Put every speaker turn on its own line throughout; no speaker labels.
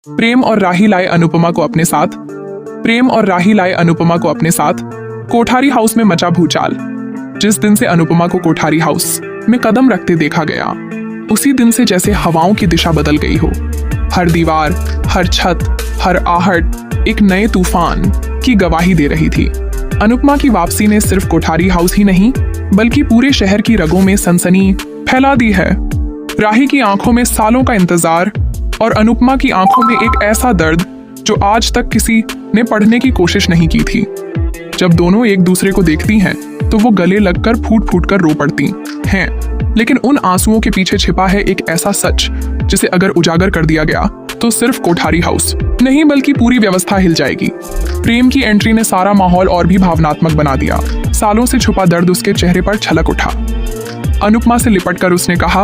प्रेम और राही लाए अनुपमा को अपने साथ। प्रेम और राही लाए अनुपमा को अपने साथ। कोठारी हाउस में मचा भूचाल। जिस दिन से अनुपमा को कोठारी हाउस में कदम रखते देखा गया, उसी दिन से जैसे हवाओं की दिशा बदल गई हो। हर दीवार, हर छत, हर आहट एक नए तूफान की गवाही दे रही थी। अनुपमा की वापसी ने सिर्फ कोठारी हाउस ही नहीं, बल्कि पूरे शहर की रगों में सनसनी फैला दी है। राही की आंखों में सालों का इंतजार और अनुपमा की आंखों में एक ऐसा दर्द जो आज तक किसी ने पढ़ने की कोशिश नहीं की थी। जब दोनों एक दूसरे को देखती हैं, तो वो गले लगकर फूट फूट कर रो पड़ती हैं। लेकिन उन आंसुओं के पीछे छिपा है एक ऐसा सच जिसे अगर उजागर कर दिया गया तो सिर्फ कोठारी हाउस नहीं, बल्कि पूरी व्यवस्था हिल जाएगी। प्रेम की एंट्री ने सारा माहौल और भी भावनात्मक बना दिया। सालों से छुपा दर्द उसके चेहरे पर छलक उठा। अनुपमा से लिपटकर उसने कहा,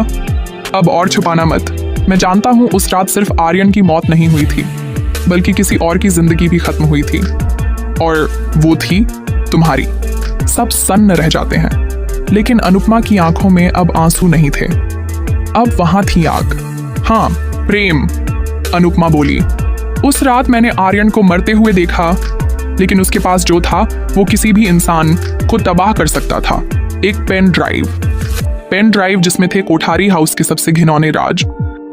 अब और छुपाना मत। मैं जानता हूँ उस रात सिर्फ आर्यन की मौत नहीं हुई थी, बल्कि किसी और की जिंदगी भी खत्म हुई थी, और वो थी तुम्हारी। सब सन्न रह जाते हैं, लेकिन अनुपमा की आंखों में अब आंसू नहीं थे, अब वहां थी आग। हाँ, प्रेम, अनुपमा बोली। उस रात मैंने आर्यन को मरते हुए देखा, लेकिन उसके पास जो था वो किसी भी इंसान को तबाह कर सकता था। एक पेन ड्राइव जिसमें थे कोठारी हाउस के सबसे घिनौने राज।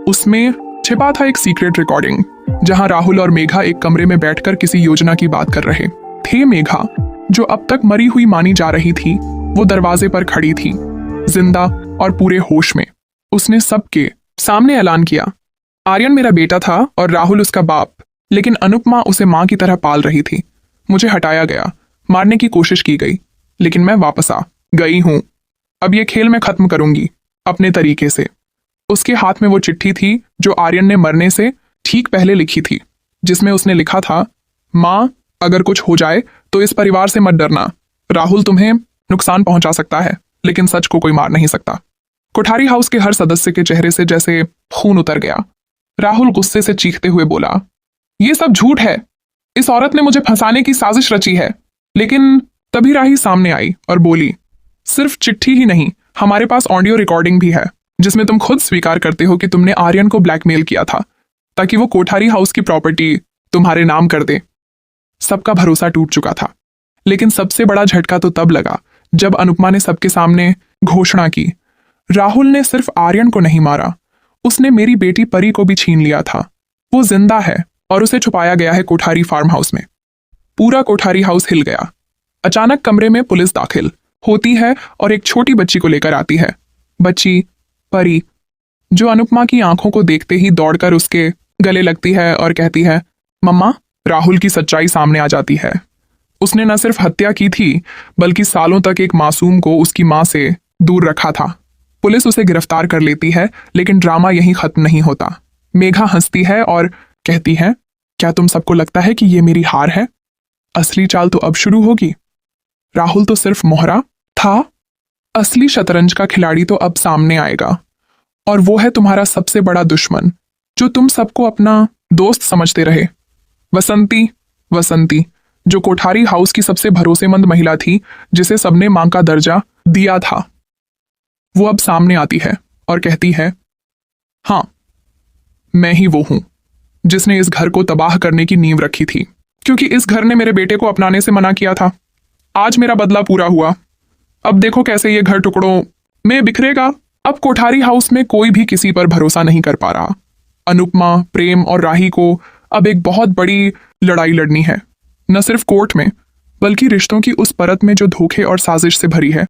उसमें छिपा था एक सीक्रेट रिकॉर्डिंग, जहां राहुल और मेघा एक कमरे में बैठकर किसी योजना की बात कर रहे थे। मेघा, जो अब तक मरी हुई मानी जा रही थी, वो दरवाजे पर खड़ी थी, जिंदा और पूरे होश में। उसने सबके सामने ऐलान किया, आर्यन मेरा बेटा था और राहुल उसका बाप, लेकिन अनुपमा उसे मां की तरह पाल रही थी। मुझे हटाया गया, मारने की कोशिश की गई, लेकिन मैं वापस आ गई हूं। अब ये खेल मैं खत्म करूंगी अपने तरीके से। उसके हाथ में वो चिट्ठी थी जो आर्यन ने मरने से ठीक पहले लिखी थी, जिसमें उसने लिखा था, मां, अगर कुछ हो जाए तो इस परिवार से मत डरना। राहुल तुम्हें नुकसान पहुंचा सकता है, लेकिन सच को कोई मार नहीं सकता। कोठारी हाउस के हर सदस्य के चेहरे से जैसे खून उतर गया। राहुल गुस्से से चीखते हुए बोला, ये सब झूठ है। इस औरत ने मुझे फंसाने की साजिश रची है। लेकिन तभी राही सामने आई और बोली, सिर्फ चिट्ठी ही नहीं, हमारे पास ऑडियो रिकॉर्डिंग भी है, जिसमें तुम खुद स्वीकार करते हो कि तुमने आर्यन को ब्लैकमेल किया था, ताकि वो कोठारी हाउस की प्रॉपर्टी तुम्हारे नाम कर दे। सबका भरोसा टूट चुका था, लेकिन सबसे बड़ा झटका तो तब लगा जब अनुपमा ने सबके सामने घोषणा की, राहुल ने सिर्फ आर्यन को नहीं मारा, उसने मेरी बेटी परी को भी छीन लिया था। वो जिंदा है और उसे छुपाया गया है कोठारी फार्म हाउस में। पूरा कोठारी हाउस हिल गया। अचानक कमरे में पुलिस दाखिल होती है और एक छोटी बच्ची को लेकर आती है। बच्ची परी, जो अनुपमा की आंखों को देखते ही दौड़कर उसके गले लगती है और कहती है, मम्मा। राहुल की सच्चाई सामने आ जाती है। उसने न सिर्फ हत्या की थी, बल्कि सालों तक एक मासूम को उसकी मां से दूर रखा था। पुलिस उसे गिरफ्तार कर लेती है, लेकिन ड्रामा यहीं खत्म नहीं होता। मेघा हंसती है और कहती है, क्या तुम सबको लगता है कि ये मेरी हार है? असली चाल तो अब शुरू होगी। राहुल तो सिर्फ मोहरा था, असली शतरंज का खिलाड़ी तो अब सामने आएगा, और वो है तुम्हारा सबसे बड़ा दुश्मन, जो तुम सबको अपना दोस्त समझते रहे। वसंती, जो कोठारी हाउस की सबसे भरोसेमंद महिला थी, जिसे सबने मां का दर्जा दिया था, वो अब सामने आती है और कहती है, हाँ, मैं ही वो हूं जिसने इस घर को तबाह करने की नींव रखी थी, क्योंकि इस घर ने मेरे बेटे को अपनाने से मना किया था। आज मेरा बदला पूरा हुआ। अब देखो कैसे ये घर टुकड़ों में बिखरेगा। अब कोठारी हाउस में कोई भी किसी पर भरोसा नहीं कर पा रहा। अनुपमा, प्रेम और राही को अब एक बहुत बड़ी लड़ाई लड़नी है, न सिर्फ कोर्ट में, बल्कि रिश्तों की उस परत में जो धोखे और साजिश से भरी है।